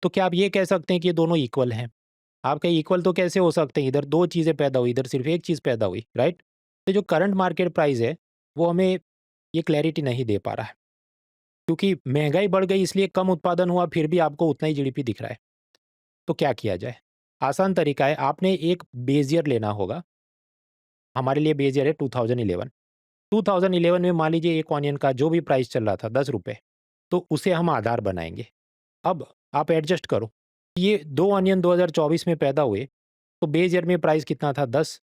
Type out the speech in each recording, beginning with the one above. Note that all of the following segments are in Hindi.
तो क्या आप ये कह सकते हैं कि ये दोनों इक्वल हैं? आपका इक्वल तो कैसे हो सकते हैं? इधर 2 चीज़ें पैदा हुई, इधर सिर्फ 1 चीज़ पैदा हुई, राइट? तो जो करंट मार्केट प्राइस है, वो हमें ये क्लैरिटी नहीं दे पा रहा है। क्योंकि महँगाई बढ़ गई इसलिए कम उत्पादन हुआ, फिर भी आपको उतना ही जीडीपी दिख रहा है। तो क्या किया जाए? आसान तरीका है, आपने एक बेस ईयर लेना होगा। हमारे लिए बेस ईयर है 2011। 2011 में मान लीजिए एक ऑनियन का जो भी प्राइस चल रहा था ₹10, तो उसे हम आधार बनाएँगे। अब आप एडजस्ट करो, ये 2 ऑनियन 2024 में पैदा हुए, तो बेस ईयर में प्राइस कितना था 10।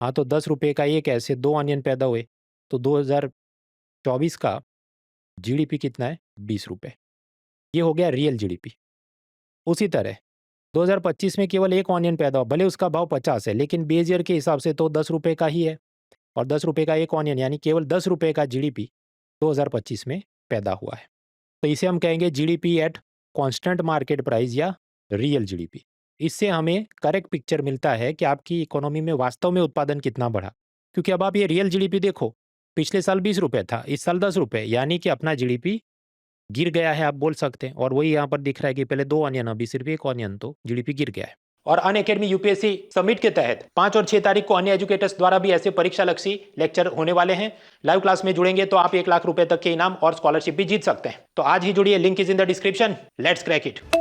हाँ, तो ₹10 का एक ऐसे 2 ऑनियन पैदा हुए, तो 2024 का जीडीपी कितना है? ₹20। ये हो गया रियल जीडीपी। उसी तरह 2025 में केवल 1 ऑनियन पैदा हुआ, भले उसका भाव 50 है, लेकिन बेस ईयर के हिसाब से तो ₹10 का ही है और ₹10 का 1 ऑनियन यानी केवल ₹10 का जीडीपी 2025 में पैदा हुआ है। तो इसे हम कहेंगे GDP at constant market price या रियल जीडीपी। इससे हमें करेक्ट पिक्चर मिलता है कि आपकी इकोनॉमी में वास्तव में उत्पादन कितना बढ़ा। क्योंकि अब आप ये रियल जीडीपी देखो, पिछले साल ₹20 था, इस साल ₹10, यानी कि अपना जीडीपी गिर गया है आप बोल सकते हैं। और वही यहाँ पर दिख रहा है कि पहले 2 ऑनियन अभी सिर्फ 1 ऑनियन, तो जीडीपी गिर गया है। और अनअकैडमी यूपीएससी समिट के तहत 5 और 6 तारीख को अन्य एजुकेटर्स द्वारा भी ऐसे परीक्षा लक्षी लेक्चर होने वाले हैं। लाइव क्लास में जुड़ेंगे तो आप 1 लाख रुपए तक के इनाम और स्कॉलरशिप भी जीत सकते हैं। तो आज ही जुड़िए, link is in the description. Let's crack it.